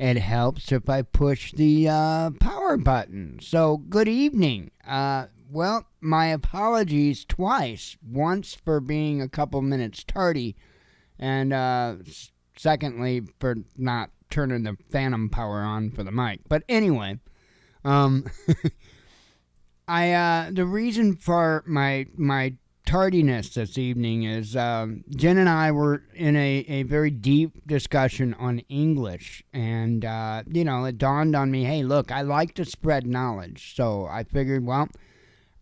it helps if I push the power button. So, good evening. Well, my apologies twice. Once for being a couple minutes tardy, and secondly for not turning the phantom power on for the mic. But anyway, the reason for my tardiness this evening is Jen and I were in a very deep discussion on English, and it dawned on me, hey, look, I like to spread knowledge, so I figured, well,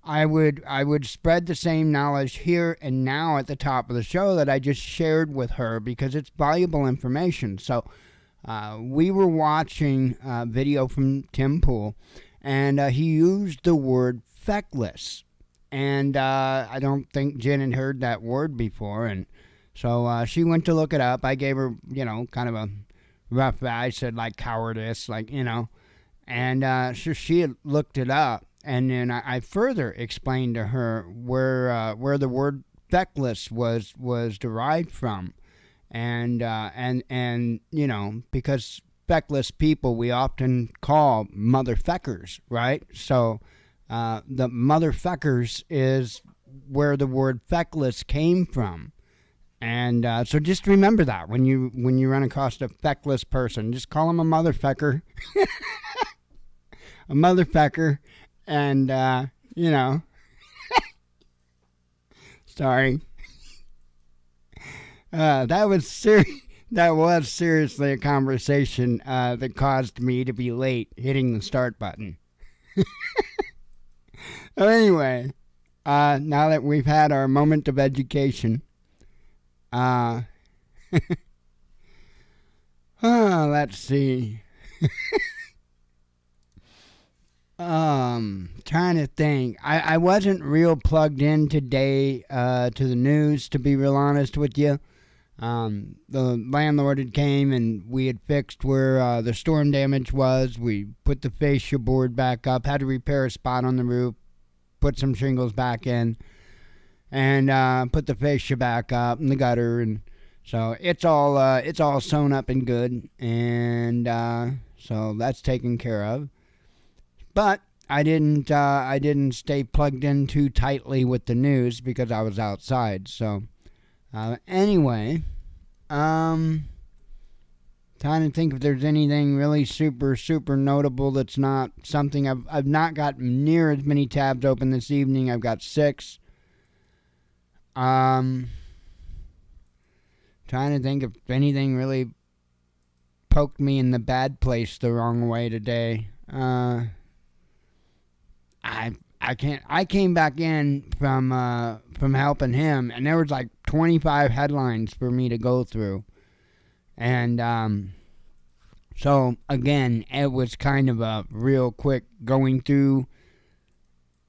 I would spread the same knowledge here and now at the top of the show that I just shared with her, because it's valuable information. So we were watching a video from Tim Pool, and he used the word feckless. And I don't think Jen had heard that word before, and so she went to look it up. I gave her, kind of a rough I said, like, cowardice, and so she had looked it up, and then I further explained to her where the word feckless was derived from, and because feckless people we often call motherfuckers, right? So the motherfuckers is where the word feckless came from. And so just remember that when you run across a feckless person, just call him a motherfucker. A motherfucker. And, sorry. That was seriously a conversation that caused me to be late hitting the start button. So anyway, now that we've had our moment of education, let's see. Trying to think. I wasn't real plugged in today to the news, to be real honest with you. The landlord had came and we had fixed where the storm damage was. We put the fascia board back up, had to repair a spot on the roof, put some shingles back in, and put the fascia back up in the gutter, and so it's all sewn up and good, and so that's taken care of. But I didn't stay plugged in too tightly with the news because I was outside. So anyway, trying to think if there's anything really super notable that's not something I've not got near as many tabs open this evening. I've got 6. Trying to think if anything really poked me in the bad place the wrong way today. I can't. I came back in from helping him, and there was like 25 headlines for me to go through, and so again, it was kind of a real quick going through.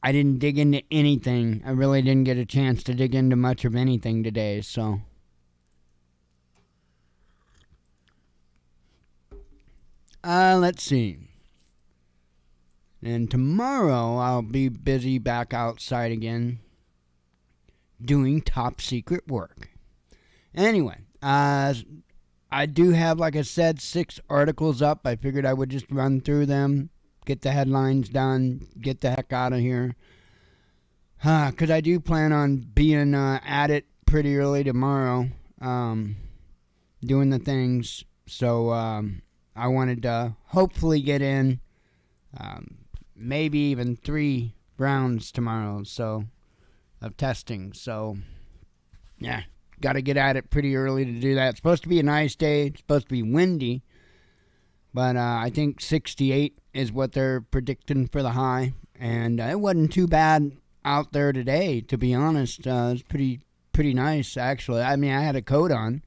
I didn't dig into anything. I really didn't get a chance to dig into much of anything today. So let's see. And tomorrow I'll be busy back outside again doing top secret work. Anyway, I do have, like I said, 6 articles up. I figured I would just run through them, get the headlines done, get the heck out of here. Because I do plan on being at it pretty early tomorrow, doing the things. So I wanted to hopefully get in maybe even 3 rounds tomorrow, so of testing. So yeah, got to get at it pretty early to do that. It's supposed to be a nice day. It's supposed to be windy, but I think 68 is what they're predicting for the high, and it wasn't too bad out there today, to be honest. It was pretty nice, actually. I mean, I had a coat on,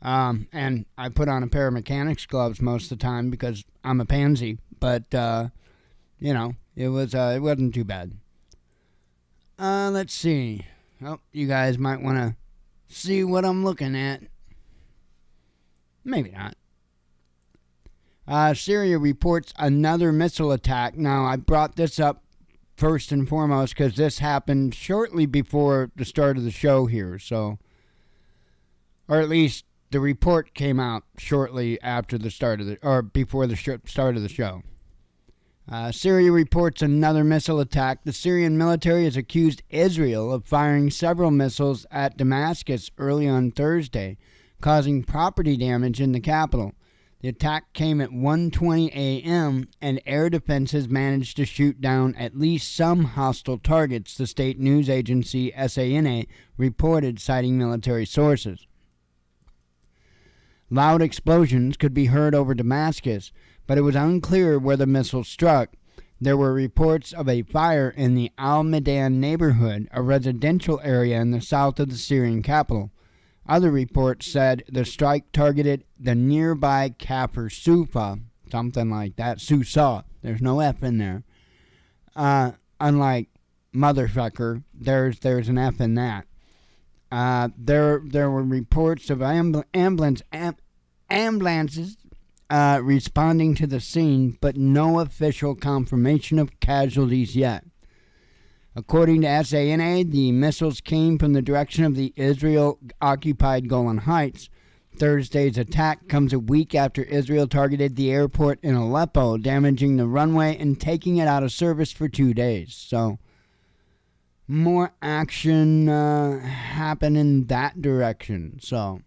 and I put on a pair of mechanics gloves most of the time because I'm a pansy, but it wasn't too bad. Let's see. Oh, you guys might want to see what I'm looking at. Maybe not. Syria reports another missile attack. Now, I brought this up first and foremost because this happened shortly before the start of the show here. So, or at least the report came out shortly after the start of before the start of the show. Syria reports another missile attack. The Syrian military has accused Israel of firing several missiles at Damascus early on Thursday, causing property damage in the capital. The attack came at 1:20 a.m., and air defenses managed to shoot down at least some hostile targets, the state news agency SANA reported, citing military sources. Loud explosions could be heard over Damascus, but it was unclear where the missile struck. There were reports of a fire in the Al-Medan neighborhood, a residential area in the south of the Syrian capital. Other reports said the strike targeted the nearby Kafr Sufa, something like that. Susa. There's no F in there. Unlike motherfucker, there's an F in that. There were reports of ambulances responding to the scene, but no official confirmation of casualties yet. According to SANA, the missiles came from the direction of the Israel-occupied Golan Heights. Thursday's attack comes a week after Israel targeted the airport in Aleppo, damaging the runway and taking it out of service for 2 days. So, more action happened in that direction. So,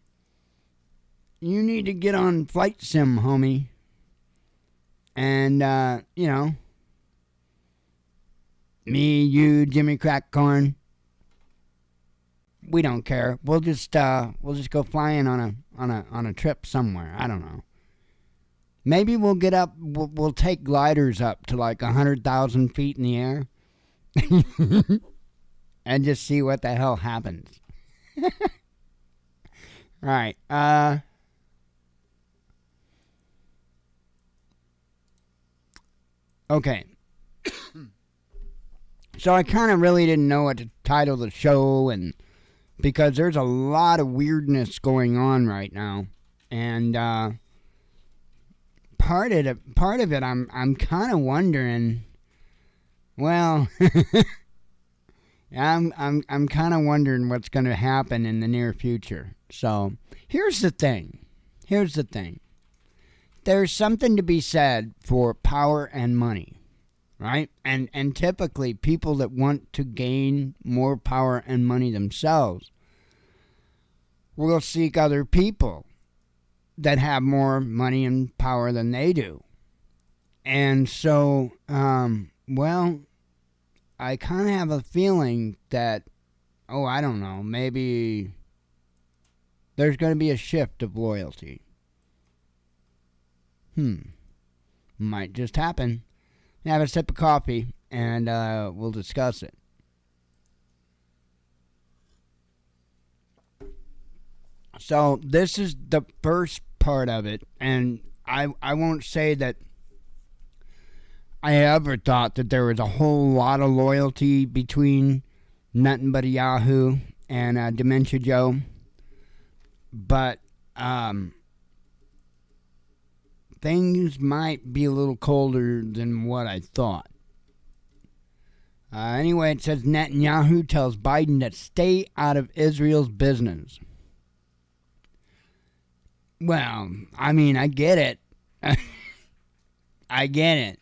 you need to get on Flight Sim, homie. And, me, you, Jimmy Crackcorn, we don't care. We'll just go flying on a trip somewhere. I don't know. Maybe we'll get up. We'll take gliders up to like 100,000 feet in the air, and just see what the hell happens. Right. Okay. So I kind of really didn't know what to title the show, and because there's a lot of weirdness going on right now, and part of it, I'm kind of wondering. Well, I'm kind of wondering what's going to happen in the near future. So here's the thing. There's something to be said for power and money. Right? And typically people that want to gain more power and money themselves will seek other people that have more money and power than they do. And so, I kind of have a feeling that, I don't know, maybe there's going to be a shift of loyalty. Might just happen. Have a sip of coffee, and we'll discuss it. So this is the first part of it, and I won't say that I ever thought that there was a whole lot of loyalty between Nothing But a Yahoo and Dementia Joe, but things might be a little colder than what I thought. Anyway, it says Netanyahu tells Biden to stay out of Israel's business. Well, I mean, I get it. I get it.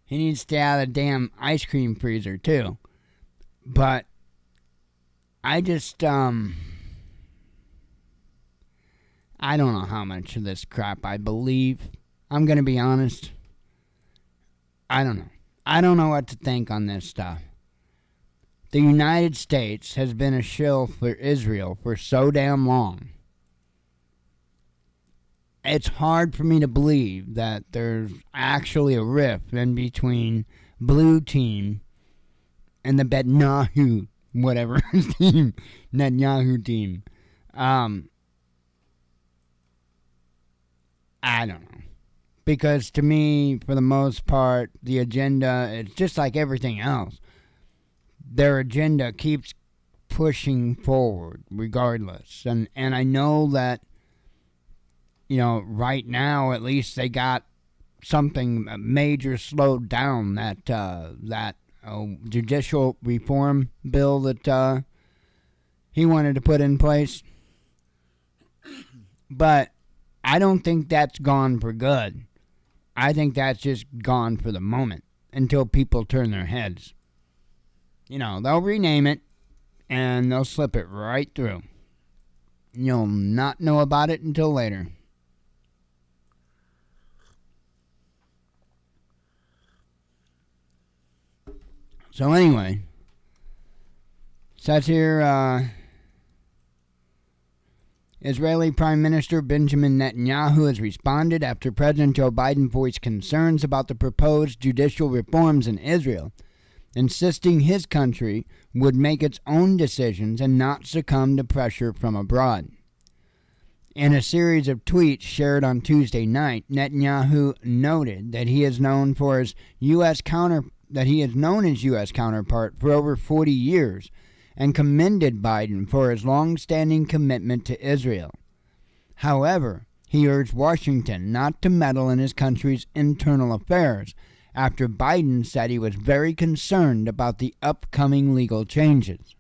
He needs to stay out of the damn ice cream freezer, too. But I just, I don't know how much of this crap I believe. I'm going to be honest. I don't know. I don't know what to think on this stuff. The United States has been a shill for Israel for so damn long. It's hard for me to believe that there's actually a rift in between Blue Team and the Netanyahu, whatever team, Netanyahu team. I don't know. Because to me, for the most part, the agenda, it's just like everything else. Their agenda keeps pushing forward regardless. And I know that, right now, at least they got something major slowed down, that judicial reform bill that he wanted to put in place. But I don't think that's gone for good. I think that's just gone for the moment until people turn their heads. They'll rename it and they'll slip it right through. You'll not know about it until later. So anyway, says here, Israeli Prime Minister Benjamin Netanyahu has responded after President Joe Biden voiced concerns about the proposed judicial reforms in Israel, insisting his country would make its own decisions and not succumb to pressure from abroad. In a series of tweets shared on Tuesday night, Netanyahu noted that he is known his U.S. counterpart for over 40 years and commended Biden for his long-standing commitment to Israel. However, he urged Washington not to meddle in his country's internal affairs after Biden said he was very concerned about the upcoming legal changes.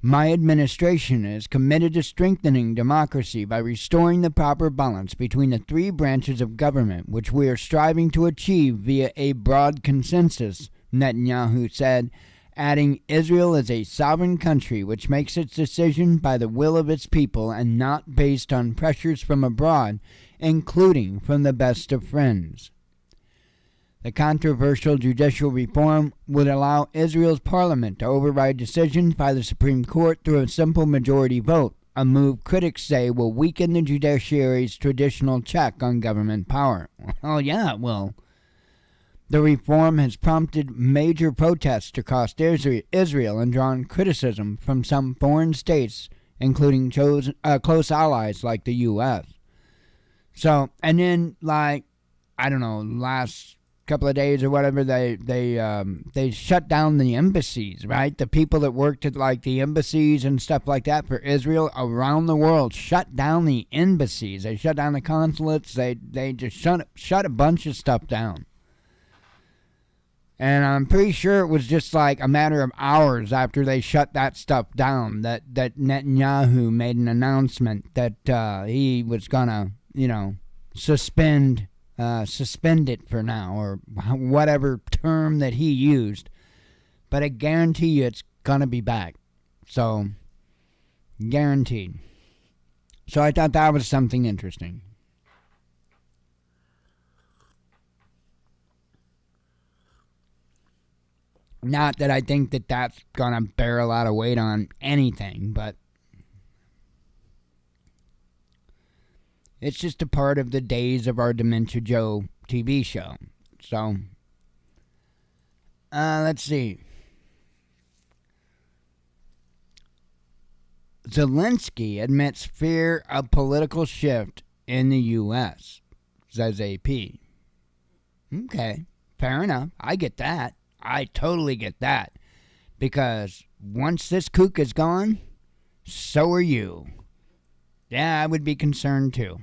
My administration is committed to strengthening democracy by restoring the proper balance between the three branches of government, which we are striving to achieve via a broad consensus, Netanyahu said, adding Israel is a sovereign country which makes its decision by the will of its people and not based on pressures from abroad, including from the best of friends. The controversial judicial reform would allow Israel's parliament to override decisions by the Supreme Court through a simple majority vote, a move critics say will weaken the judiciary's traditional check on government power. Well, yeah, it will. The reform has prompted major protests across Israel and drawn criticism from some foreign states, including close allies like the U.S. So, and then, last couple of days or whatever, they shut down the embassies, right? The people that worked at the embassies and stuff like that for Israel around the world shut down the embassies. They shut down the consulates. They just shut a bunch of stuff down. And I'm pretty sure it was just a matter of hours after they shut that stuff down that Netanyahu made an announcement that he was gonna, suspend it for now, or whatever term that he used. But I guarantee you it's gonna be back. So, guaranteed. So I thought that was something interesting. Not that I think that that's gonna bear a lot of weight on anything, but it's just a part of the Days of Our Dementia Joe TV show. So, let's see. Zelensky admits fear of political shift in the U.S., says AP. Okay, fair enough. I get that. I totally get that. Because once this kook is gone, so are you. Yeah, I would be concerned too.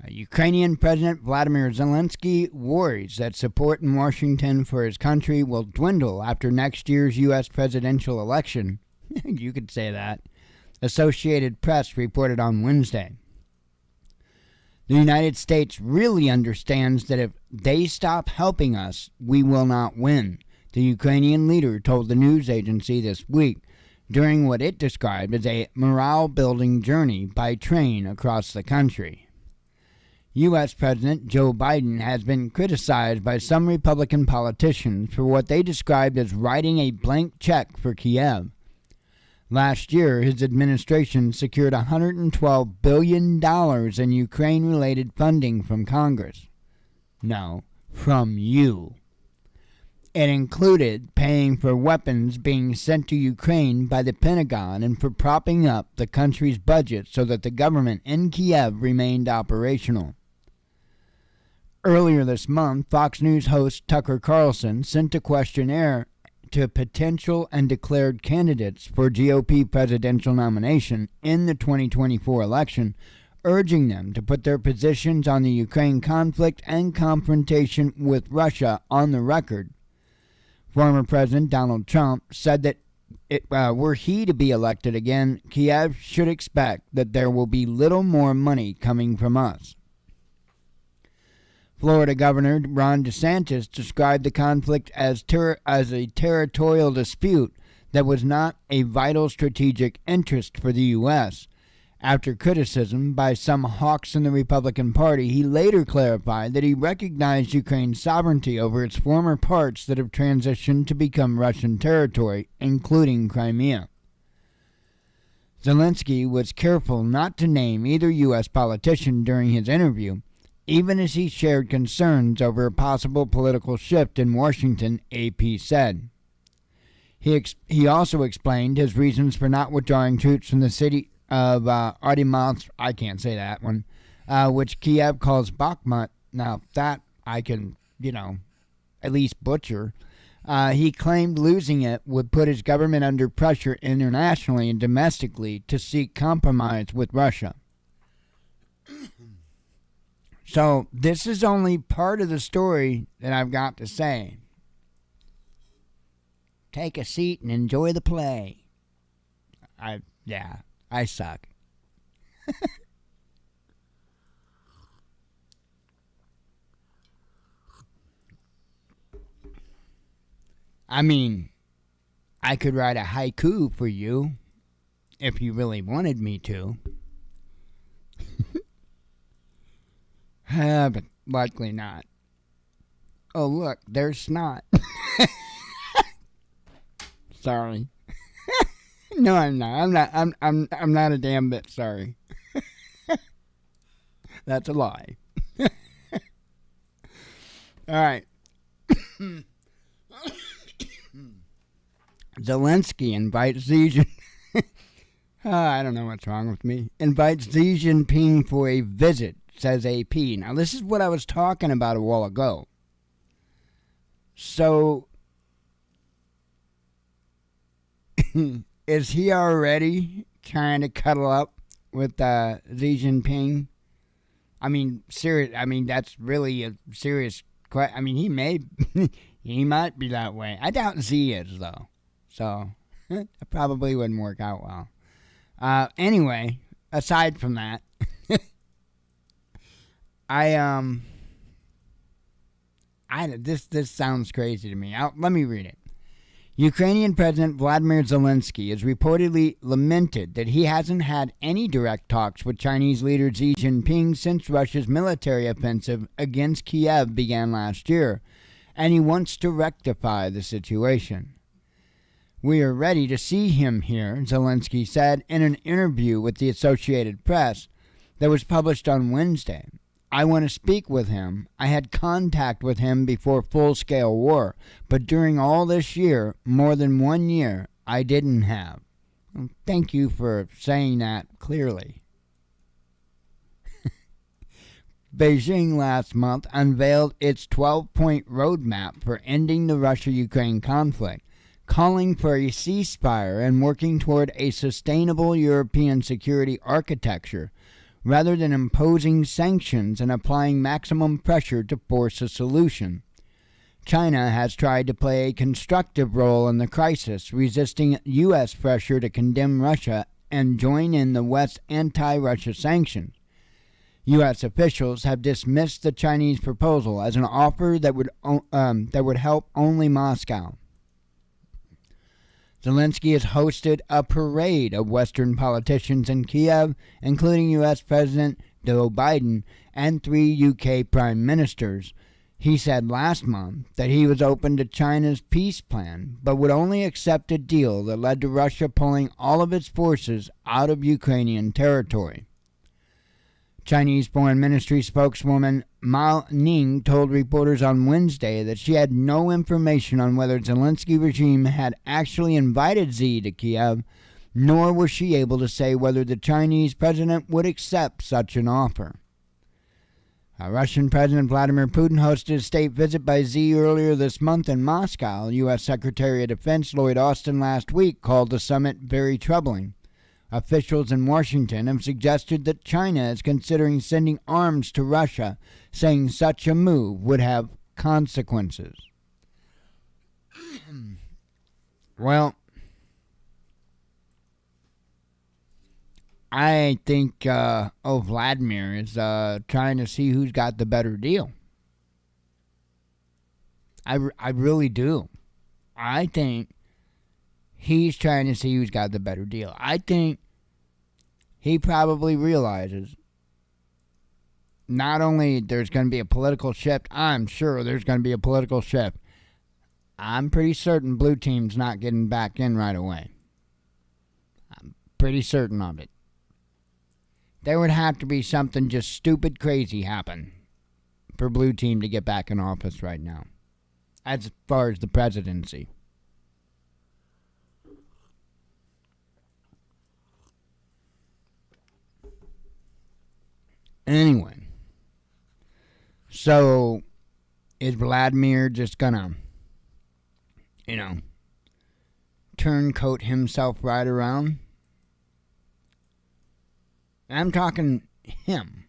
Ukrainian President Vladimir Zelensky worries that support in Washington for his country will dwindle after next year's U.S. presidential election. You could say that. Associated Press reported on Wednesday. The United States really understands that if they stop helping us, we will not win, the Ukrainian leader told the news agency this week during what it described as a morale-building journey by train across the country. U.S. President Joe Biden has been criticized by some Republican politicians for what they described as writing a blank check for Kiev. Last year, his administration secured $112 billion in Ukraine-related funding from Congress. No, from you. It included paying for weapons being sent to Ukraine by the Pentagon and for propping up the country's budget so that the government in Kiev remained operational. Earlier this month, Fox News host Tucker Carlson sent a questionnaire to potential and declared candidates for GOP presidential nomination in the 2024 election, urging them to put their positions on the Ukraine conflict and confrontation with Russia on the record. Former President Donald Trump said that were he to be elected again, Kiev should expect that there will be little more money coming from us. Florida Governor Ron DeSantis described the conflict as a territorial dispute that was not a vital strategic interest for the U.S. After criticism by some hawks in the Republican Party, he later clarified that he recognized Ukraine's sovereignty over its former parts that have transitioned to become Russian territory, including Crimea. Zelensky was careful not to name either U.S. politician during his interview, even as he shared concerns over a possible political shift in Washington, AP said. He also explained his reasons for not withdrawing troops from the city of Artemovsk, I can't say that one, which Kiev calls Bakhmut. Now, that I can, at least butcher. He claimed losing it would put his government under pressure internationally and domestically to seek compromise with Russia. So, this is only part of the story that I've got to say. Take a seat and enjoy the play. I suck. I mean, I could write a haiku for you if you really wanted me to. But likely not. Oh, look, there's snot. Sorry. No, I'm not. I'm not a damn bit sorry. That's a lie. All right. Zelensky invites Xi I don't know what's wrong with me. Invites Xi Jinping for a visit, says AP. Now, this is what I was talking about a while ago. So, is he already trying to cuddle up with Xi Jinping? I mean, serious. I mean, that's really a serious question. I mean, he might be that way. I doubt Xi is, though. So, it probably wouldn't work out well. Anyway, aside from that, this sounds crazy to me. Let me read it. Ukrainian President Vladimir Zelensky has reportedly lamented that he hasn't had any direct talks with Chinese leader Xi Jinping since Russia's military offensive against Kiev began last year, and he wants to rectify the situation. We are ready to see him here, Zelensky said in an interview with the Associated Press that was published on Wednesday. I want to speak with him. I had contact with him before full-scale war, but during all this year, more than 1 year, I didn't have. Well, thank you for saying that clearly. Beijing last month unveiled its 12-point roadmap for ending the Russia-Ukraine conflict, calling for a ceasefire and working toward a sustainable European security architecture, rather than imposing sanctions and applying maximum pressure to force a solution. China has tried to play a constructive role in the crisis, resisting U.S. pressure to condemn Russia and join in the West's anti-Russia sanctions. U.S. officials have dismissed the Chinese proposal as an offer that would help only Moscow. Zelensky has hosted a parade of Western politicians in Kiev, including U.S. President Joe Biden and 3 UK prime ministers. He said last month that he was open to China's peace plan, but would only accept a deal that led to Russia pulling all of its forces out of Ukrainian territory. Chinese Foreign Ministry spokeswoman Mao Ning told reporters on Wednesday that she had no information on whether Zelensky regime had actually invited Xi to Kiev, nor was she able to say whether the Chinese president would accept such an offer. Russian President Vladimir Putin hosted a state visit by Xi earlier this month in Moscow. U.S. Secretary of Defense Lloyd Austin last week called the summit very troubling. Officials in Washington have suggested that China is considering sending arms to Russia, saying such a move would have consequences. Well, I think Vladimir is trying to see who's got the better deal. I really do. I think he's trying to see who's got the better deal. I think he probably realizes not only there's going to be a political shift, I'm sure there's going to be a political shift. I'm pretty certain Blue Team's not getting back in right away. I'm pretty certain of it. There would have to be something just stupid crazy happen for Blue Team to get back in office right now, as far as the presidency. Anyway, so is Vladimir just gonna, turncoat himself right around? I'm talking him.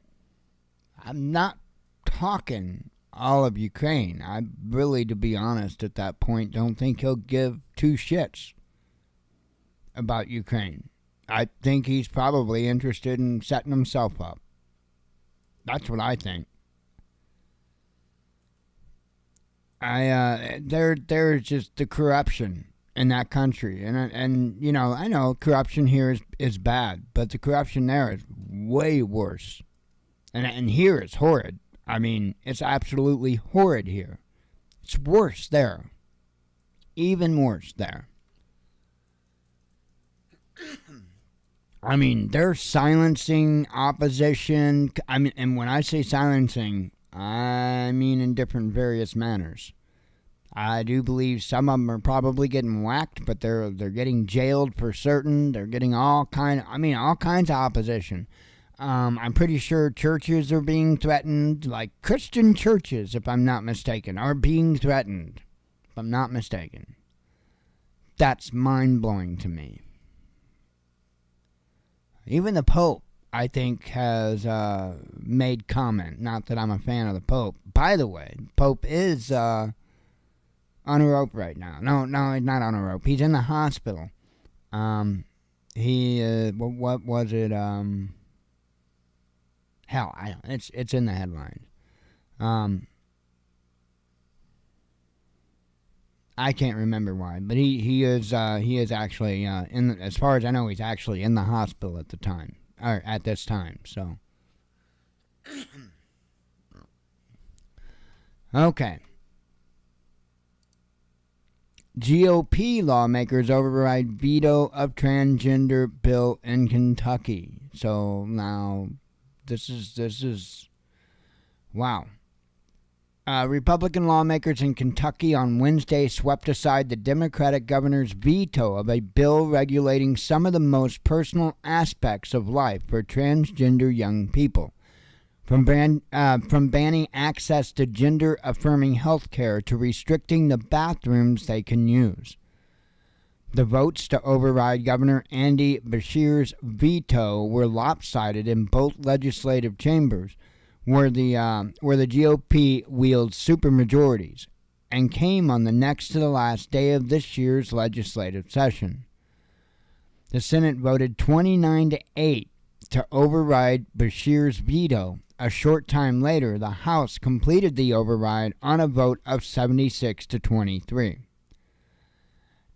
I'm not talking all of Ukraine. I really, to be honest, at that point, don't think he'll give two shits about Ukraine. I think he's probably interested in setting himself up. That's what I think. There's just the corruption in that country, and I know corruption here is bad, but the corruption there is way worse, and here it's horrid. I mean, it's absolutely horrid here. It's worse there, even worse there. I mean, they're silencing opposition. I mean, and when I say silencing, I mean in different various manners. I do believe some of them are probably getting whacked, but they're getting jailed for certain. They're getting all kinds of opposition. I'm pretty sure churches are being threatened, like Christian churches, if I'm not mistaken, are being threatened, if I'm not mistaken. That's mind-blowing to me. Even the Pope, I think, has made comment. Not that I'm a fan of the Pope. By the way, Pope is on a rope right now. No, he's not on a rope. He's in the hospital. What was it? Hell, I don't. It's in the headlines. I can't remember why, but he is actually as far as I know, he's actually in the hospital at the time, or at this time. So, okay. GOP lawmakers override veto of transgender bill in Kentucky. So now, this is wow. Republican lawmakers in Kentucky on Wednesday swept aside the Democratic governor's veto of a bill regulating some of the most personal aspects of life for transgender young people, from banning access to gender-affirming health care to restricting the bathrooms they can use. The votes to override Governor Andy Beshear's veto were lopsided in both legislative chambers, where the GOP wields supermajorities, and came on the next to the last day of this year's legislative session. The Senate voted 29-8 to override Beshear's veto. A short time later, the House completed the override on a vote of 76-23.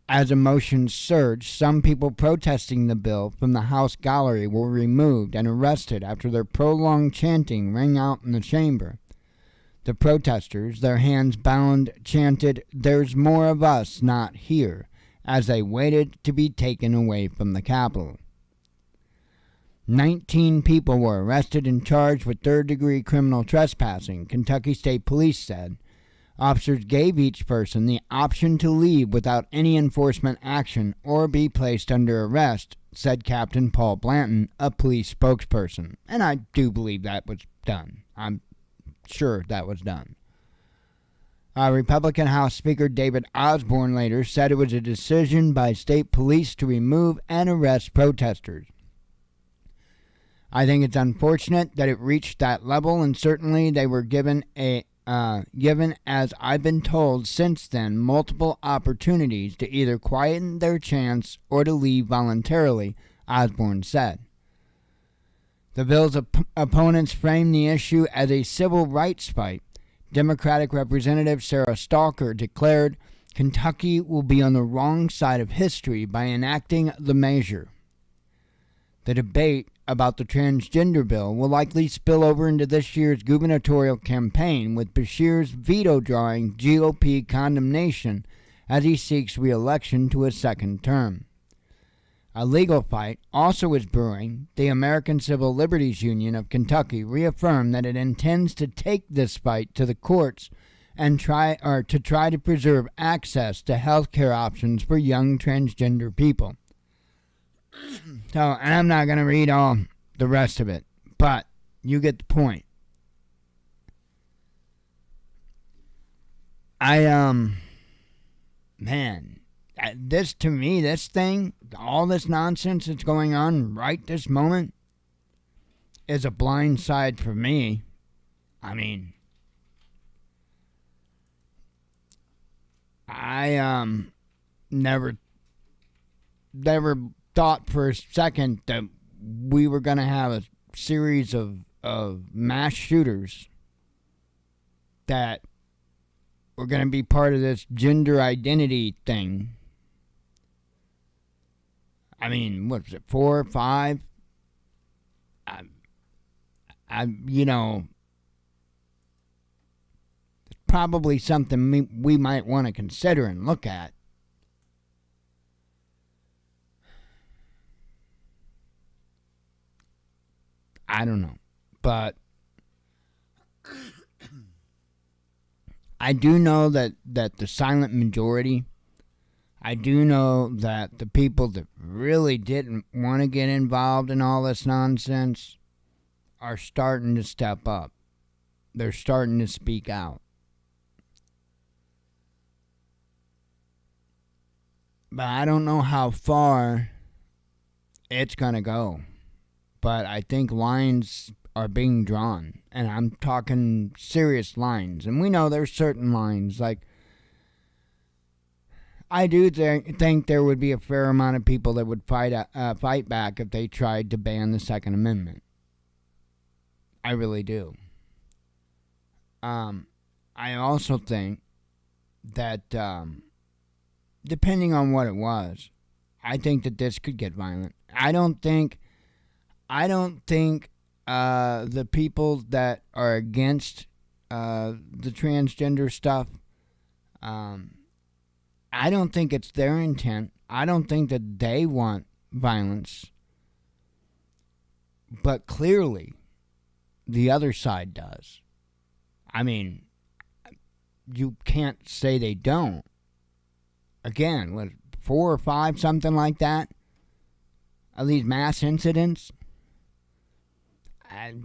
As emotions surged, some people protesting the bill from the House gallery were removed and arrested after their prolonged chanting rang out in the chamber. The protesters, their hands bound, chanted, "There's more of us not here," as they waited to be taken away from the Capitol. 19 people were arrested and charged with third-degree criminal trespassing, Kentucky State Police said. Officers gave each person the option to leave without any enforcement action or be placed under arrest, said Captain Paul Blanton, a police spokesperson. And I do believe that was done. I'm sure that was done. Republican House Speaker David Osborne later said it was a decision by state police to remove and arrest protesters. I think it's unfortunate that it reached that level, and certainly they were given, as I've been told since then, multiple opportunities to either quieten their chants or to leave voluntarily, Osborne said. The bill's opponents frame the issue as a civil rights fight. Democratic Representative Sarah Stalker declared Kentucky will be on the wrong side of history by enacting the measure. The debate about the transgender bill will likely spill over into this year's gubernatorial campaign, with Beshear's veto drawing GOP condemnation as he seeks re-election to a second term. A legal fight also is brewing. The American Civil Liberties Union of Kentucky reaffirmed that it intends to take this fight to the courts and try to preserve access to health care options for young transgender people. So, and I'm not going to read all the rest of it, but you get the point. Man, this to me, this thing, all this nonsense that's going on right this moment is a blind side for me. I mean, I never thought for a second that we were going to have a series of mass shooters that were going to be part of this gender identity thing. I mean, what was it, 4 or 5? It's probably something we might want to consider and look at. I don't know, but I do know that the silent majority, I do know that the people that really didn't want to get involved in all this nonsense are starting to step up. They're starting to speak out. But I don't know how far it's going to go. But I think lines are being drawn, and I'm talking serious lines. And we know there's certain lines, like, I do think there would be a fair amount of people that would fight back if they tried to ban the Second Amendment. I really do. I also think that depending on what it was, I think that this could get violent. I don't think the people that are against the transgender stuff, I don't think it's their intent. I don't think that they want violence. But clearly, the other side does. I mean, you can't say they don't. Again, what, 4 or 5, something like that, of these mass incidents.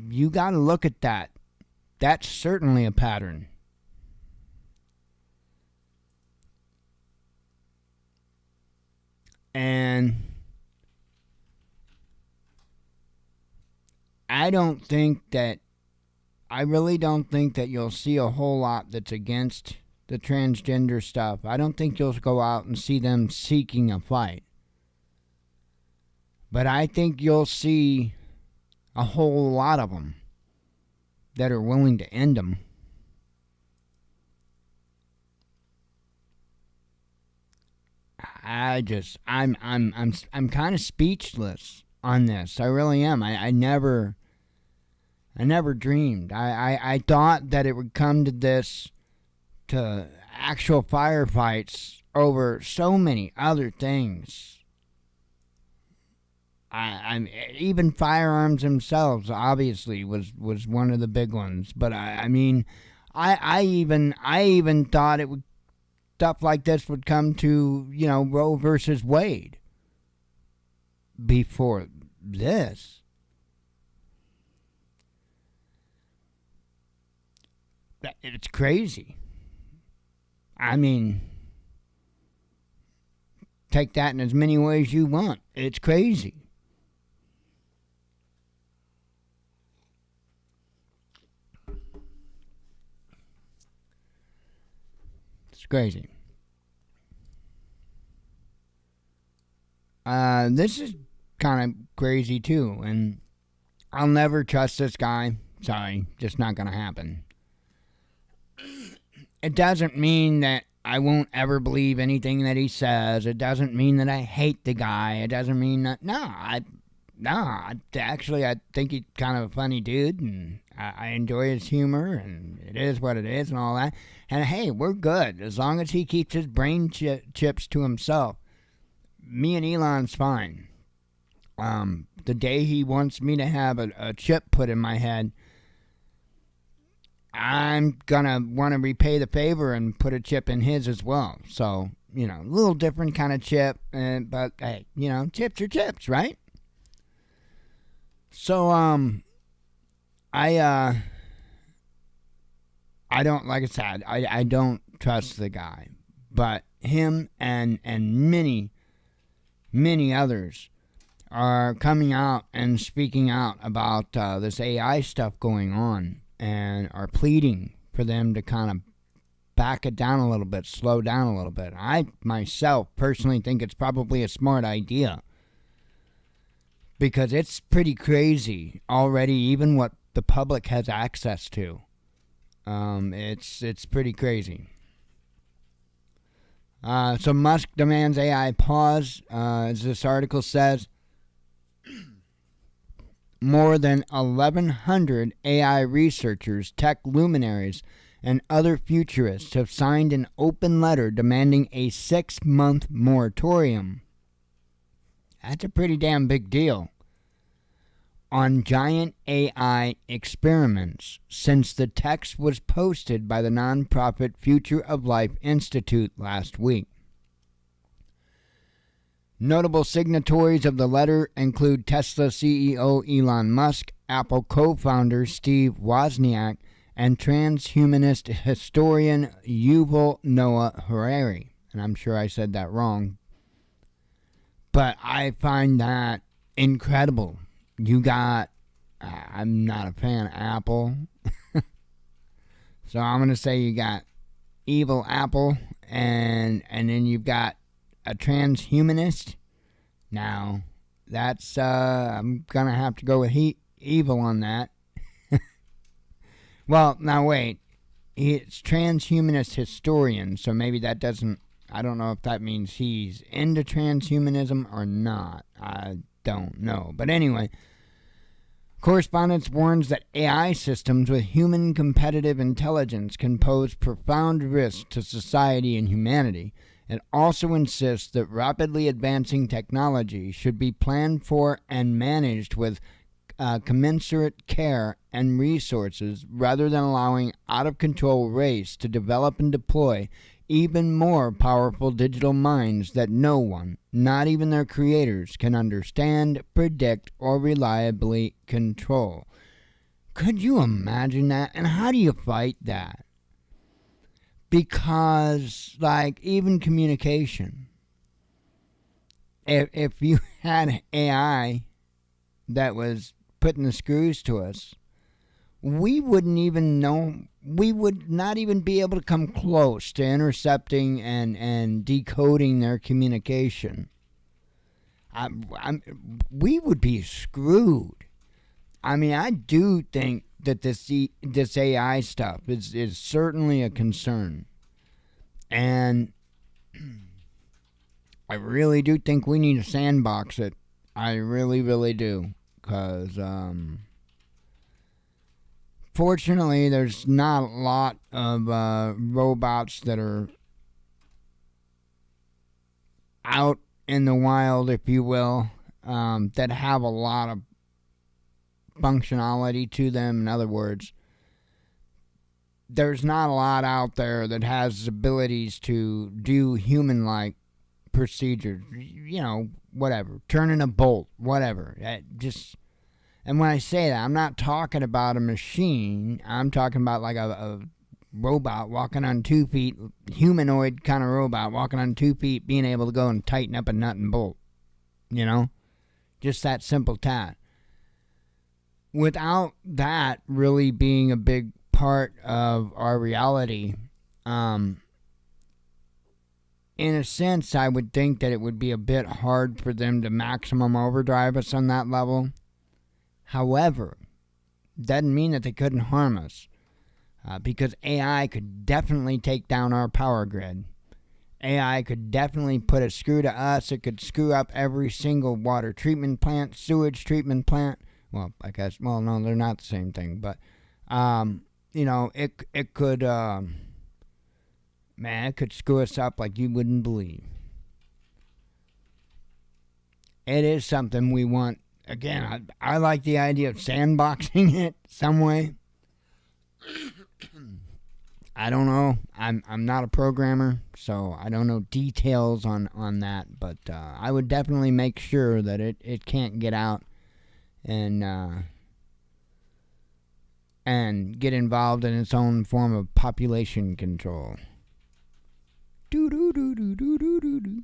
You got to look at that. That's certainly a pattern. And I really don't think that you'll see a whole lot that's against the transgender stuff. I don't think you'll go out and see them seeking a fight. But I think you'll see a whole lot of them that are willing to end them. I'm kind of speechless on this. I really am. I never dreamed. I thought that it would come to this, to actual firefights over so many other things. I'm even firearms themselves obviously was one of the big ones, but I mean, I even thought it would, stuff like this would come to, Roe versus Wade before this. It's crazy. I mean, take that in as many ways you want. It's crazy. It's crazy. This is kind of crazy too, and I'll never trust this guy. Sorry, just not going to happen. It doesn't mean that I won't ever believe anything that he says. It doesn't mean that I hate the guy. It doesn't mean that. Actually, I think he's kind of a funny dude, and I enjoy his humor, and it is what it is, and all that. And hey, we're good as long as he keeps his brain chips to himself. Me and Elon's fine. The day he wants me to have a chip put in my head, I'm gonna want to repay the favor and put a chip in his as well. So, a little different kind of chip, but hey, chips are chips, right? So, I don't, like I said, I don't trust the guy, but him and many, many others are coming out and speaking out about this AI stuff going on, and are pleading for them to kind of back it down a little bit, slow down a little bit. I myself personally think it's probably a smart idea, because it's pretty crazy already, even what the public has access to. It's pretty crazy. So Musk demands AI pause. As this article says, more than 1,100 AI researchers, tech luminaries, and other futurists have signed an open letter demanding a 6-month moratorium. That's a pretty damn big deal. On giant AI experiments since the text was posted by the nonprofit Future of Life Institute last week. Notable signatories of the letter include Tesla CEO Elon Musk, Apple co-founder Steve Wozniak, and transhumanist historian Yuval Noah Harari. And I'm sure I said that wrong, but I find that incredible. You got, I'm not a fan of Apple, so I'm going to say you got evil Apple, and then you've got a transhumanist. Now, that's, I'm going to have to go with evil on that. Well, now wait, it's transhumanist historian, so maybe that doesn't, I don't know if that means he's into transhumanism or not. I don't know. But anyway, correspondence warns that AI systems with human competitive intelligence can pose profound risks to society and humanity. It also insists that rapidly advancing technology should be planned for and managed with commensurate care and resources, rather than allowing out-of-control race to develop and deploy even more powerful digital minds that no one, not even their creators, can understand, predict, or reliably control. Could you imagine that? And how do you fight that? Because, like, even communication, if you had AI that was putting the screws to us, we wouldn't even know. We would not even be able to come close to intercepting and decoding their communication. We would be screwed. I mean, I do think that this AI stuff is certainly a concern. And I really do think we need to sandbox it. I really, really do. Because, fortunately, there's not a lot of robots that are out in the wild, if you will, that have a lot of functionality to them. In other words, there's not a lot out there that has abilities to do human-like procedures. You know, whatever. Turning a bolt, whatever. And when I say that, I'm not talking about a machine. I'm talking about like a robot walking on 2 feet, humanoid kind of robot walking on 2 feet, being able to go and tighten up a nut and bolt. You know? Just that simple task. Without that really being a big part of our reality, in a sense, I would think that it would be a bit hard for them to maximum overdrive us on that level. However, doesn't mean that they couldn't harm us, because AI could definitely take down our power grid. AI could definitely put a screw to us. It could screw up every single water treatment plant, sewage treatment plant. Well, I guess, well, no, they're not the same thing, but, it could, man, it could screw us up like you wouldn't believe. It is something we want. Again, I like the idea of sandboxing it some way. I don't know. I'm not a programmer, so I don't know details on that. But I would definitely make sure that it can't get out and get involved in its own form of population control. Do do do do do do do do.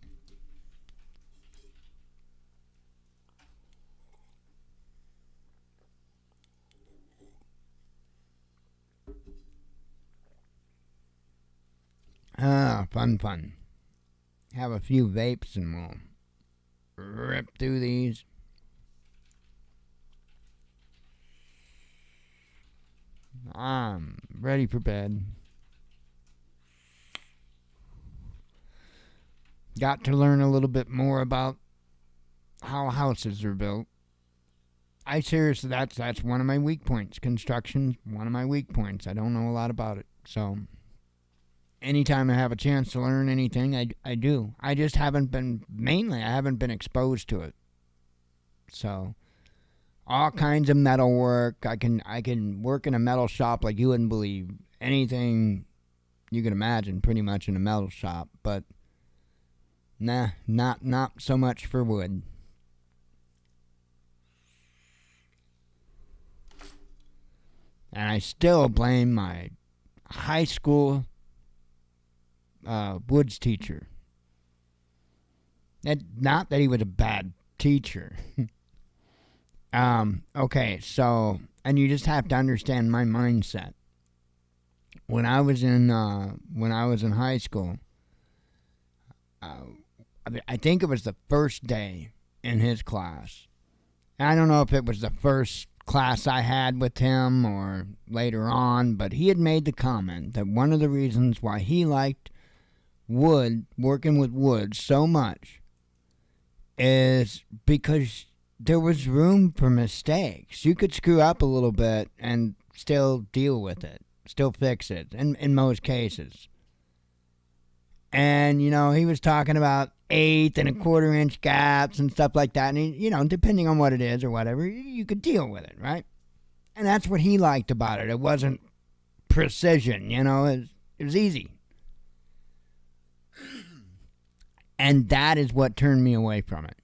Fun. Have a few vapes and we'll rip through these. I'm ready for bed. Got to learn a little bit more about how houses are built. I seriously, that's one of my weak points. Construction's one of my weak points. I don't know a lot about it, so anytime I have a chance to learn anything, I do. I just haven't been, mainly, I haven't been exposed to it. So, all kinds of metal work. I can work in a metal shop like you wouldn't believe. Anything you can imagine, pretty much in a metal shop. But, nah, not so much for wood. And I still blame my high school woods teacher. Not that he was a bad teacher. Okay, so, and you just have to understand my mindset. When I was in high school, I think it was the first day in his class. I don't know if it was the first class I had with him or later on, but he had made the comment that one of the reasons why he liked working with wood so much, is because there was room for mistakes. You could screw up a little bit and still deal with it, still fix it, in most cases. And, he was talking about 1/8 and 1/4 inch gaps and stuff like that. And, depending on what it is or whatever, you could deal with it, right? And that's what he liked about it. It wasn't precision, it was easy. And that is what turned me away from it.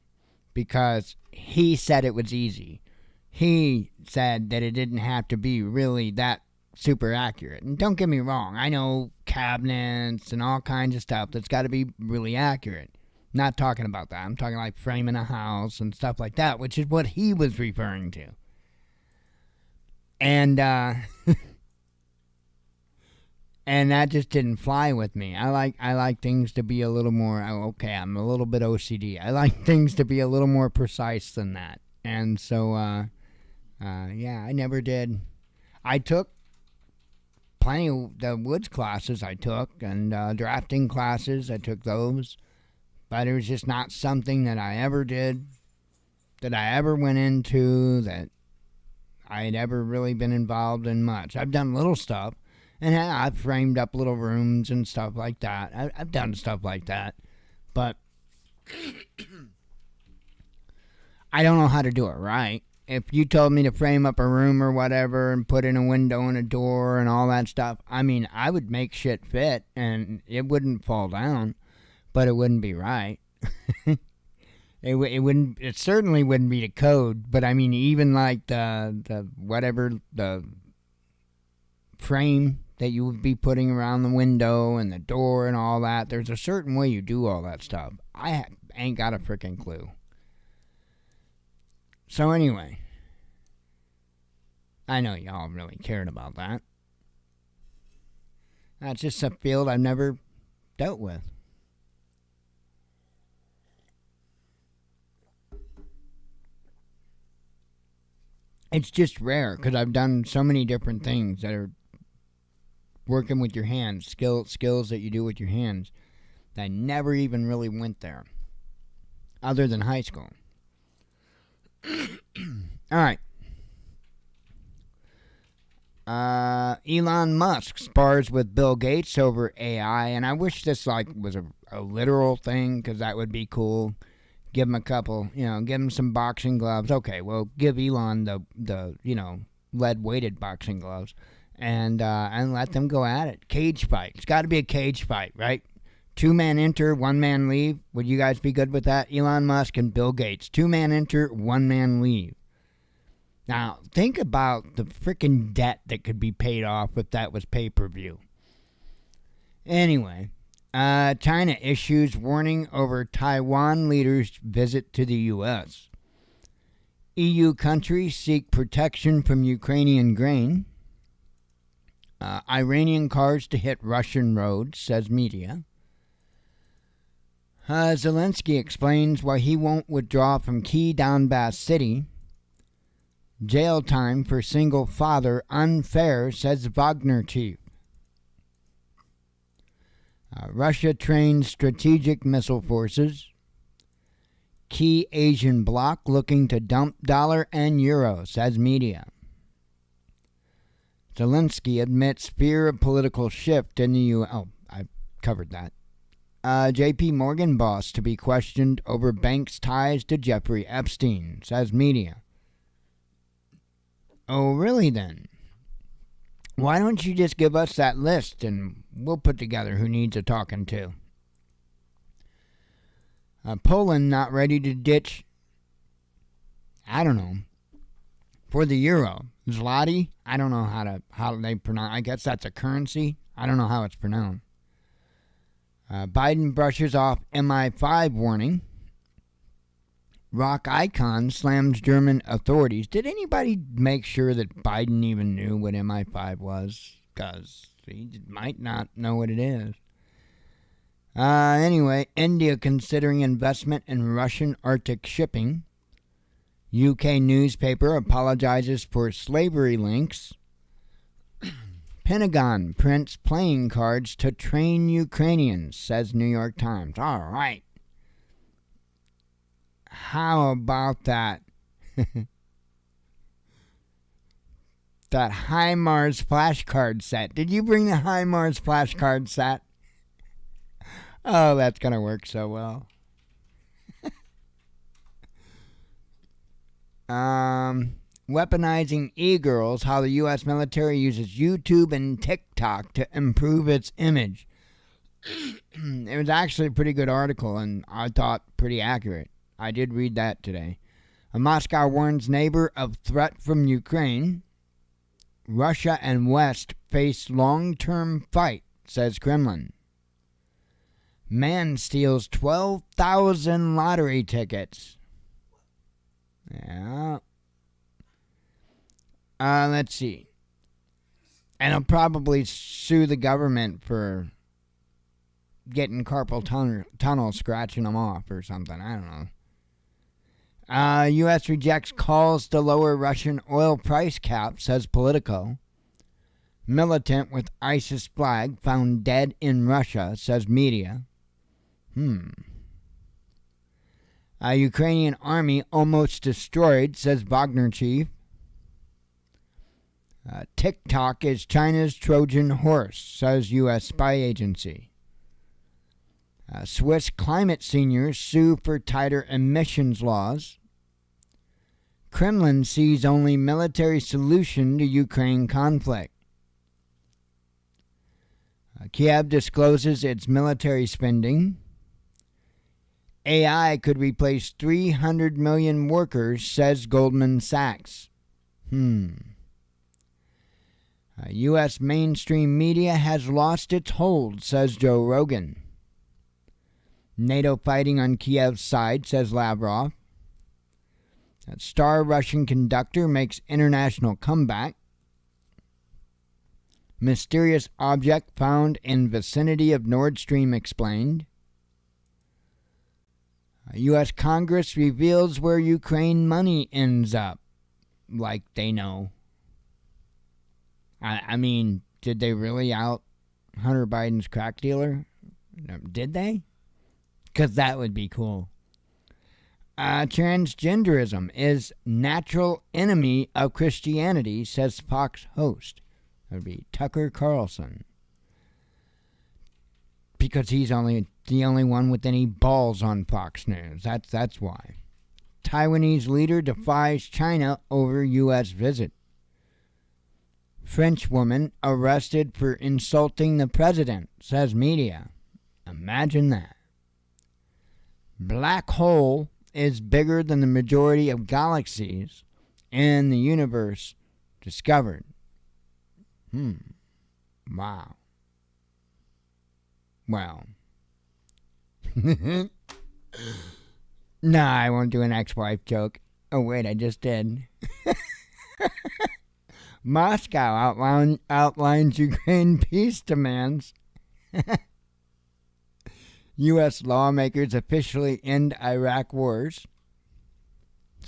Because he said it was easy. He said that it didn't have to be really that super accurate. And don't get me wrong, I know cabinets and all kinds of stuff that's got to be really accurate. Not talking about that. I'm talking like framing a house and stuff like that, which is what he was referring to. And and that just didn't fly with me. I like things to be a little more, okay, I'm a little bit OCD. I like things to be a little more precise than that. And so yeah, I never did. I took plenty of the woods classes I took, and drafting classes, I took those. But it was just not something that I ever did, that I ever went into, that I'd ever really been involved in much. I've done little stuff, and I've framed up little rooms and stuff like that. I've done stuff like that. But I don't know how to do it right. If you told me to frame up a room or whatever and put in a window and a door and all that stuff, I mean, I would make shit fit and it wouldn't fall down, but it wouldn't be right. It certainly wouldn't be the code, but I mean, even like the frame that you would be putting around the window and the door and all that, there's a certain way you do all that stuff. I ain't got a freaking clue. So anyway, I know y'all really cared about that. That's just a field I've never dealt with. It's just rare because I've done so many different things that are working with your hands, skills that you do with your hands. That I never even really went there, other than high school. All right. Elon Musk spars with Bill Gates over AI, and I wish this was a literal thing because that would be cool. Give him a couple, give him some boxing gloves. Okay, well, give Elon the lead-weighted boxing gloves, and let them go at it. Cage fight. It's got to be a cage fight, right? 2-man enter, 1-man leave. Would you guys be good with that? Elon Musk and Bill Gates. 2-man enter, 1-man leave. Now, think about the freaking debt that could be paid off if that was pay-per-view. Anyway, China issues warning over Taiwan leader's visit to the U.S. EU countries seek protection from Ukrainian grain. Iranian cars to hit Russian roads, says media. Zelensky explains why he won't withdraw from key Donbass city. Jail time for single father unfair, says Wagner chief. Russia trains strategic missile forces. Key Asian bloc looking to dump dollar and euro, says media. Zelensky admits fear of political shift in the U.S. Oh, I covered that. J.P. Morgan boss to be questioned over bank's ties to Jeffrey Epstein, says media. Oh, really then? Why don't you just give us that list and we'll put together who needs a talking to? Poland not ready to ditch, for the euro. Zloty? I don't know how they pronounce. I guess that's a currency. I don't know how it's pronounced. Biden brushes off MI5 warning. Rock icon slams German authorities. Did anybody make sure that Biden even knew what MI5 was? Because he might not know what it is. Anyway, India considering investment in Russian Arctic shipping. UK newspaper apologizes for slavery links. Pentagon prints playing cards to train Ukrainians, says New York Times. All right. How about that? That HIMARS flashcard set. Did you bring the HIMARS flashcard set? Oh, that's going to work so well. Weaponizing e-girls, how the U.S. military uses YouTube and TikTok to improve its image. It was actually a pretty good article, and I thought pretty accurate. I did read that today. Moscow warns neighbor of threat from Ukraine. Russia and West face long-term fight, says Kremlin. Man steals 12,000 lottery tickets. Yeah. Let's see. And I'll probably sue the government for getting carpal tunnel scratching them off or something. I don't know. U.S. rejects calls to lower Russian oil price cap, says Politico. Militant with ISIS flag found dead in Russia, says media. Ukrainian army almost destroyed, says Wagner chief. TikTok is China's Trojan horse, says U.S. spy agency. Swiss climate seniors sue for tighter emissions laws. Kremlin sees only military solution to Ukraine conflict. Kiev discloses its military spending. AI could replace 300 million workers, says Goldman Sachs. U.S. mainstream media has lost its hold, says Joe Rogan. NATO fighting on Kiev's side, says Lavrov. A star Russian conductor makes international comeback. Mysterious object found in vicinity of Nord Stream explained. U.S. Congress reveals where Ukraine money ends up. like they know. I mean, did they really out Hunter Biden's crack dealer? Did they? Because that would be cool. Transgenderism is natural enemy of Christianity, says Fox host. That would be Tucker Carlson. Because he's the only one with any balls on Fox News. That's why. Taiwanese leader defies China over U.S. visit. French woman arrested for insulting the president, says media. Imagine that. Black hole is bigger than the majority of galaxies in the universe discovered. Wow. Well. Nah, I won't do an ex-wife joke. Oh, wait, I just did. Moscow outlines Ukraine peace demands. U.S. lawmakers officially end Iraq wars.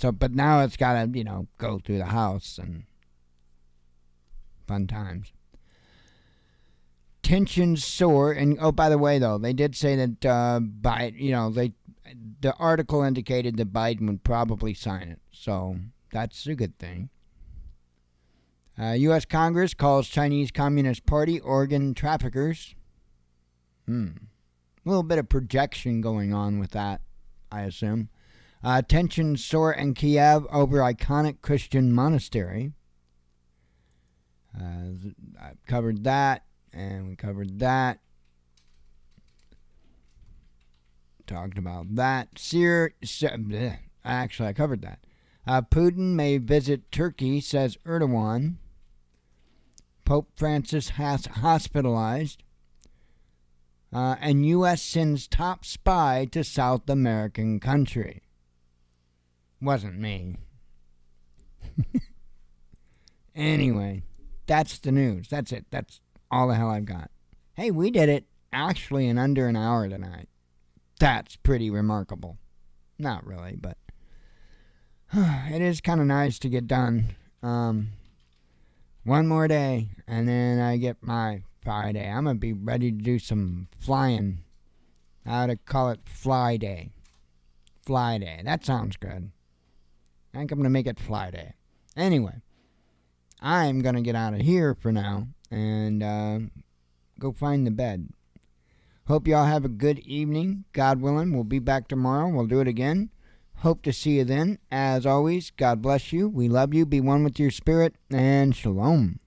But now it's got to, go through the House and fun times. Tensions soar, and by the way, though, they did say that the article indicated that Biden would probably sign it, so that's a good thing. U.S. Congress calls Chinese Communist Party organ traffickers. A little bit of projection going on with that, I assume. Tensions soar in Kiev over iconic Christian monastery. I covered that, and we covered that. Talked about that. Actually, I covered that. Putin may visit Turkey, says Erdogan. Pope Francis has hospitalized. And U.S. sends top spy to South American country. Wasn't me. Anyway, that's the news. That's it. That's all the hell I've got. Hey, we did it actually in under an hour tonight. That's pretty remarkable. Not really, but it is kind of nice to get done. One more day, and then I get my Friday. I'm going to be ready to do some flying. How to call it Fly Day. Fly Day. That sounds good. I think I'm going to make it Fly Day. Anyway, I'm going to get out of here for now and go find the bed. Hope y'all have a good evening. God willing, we'll be back tomorrow. We'll do it again. Hope to see you then. As always, God bless you. We love you. Be one with your spirit. And shalom.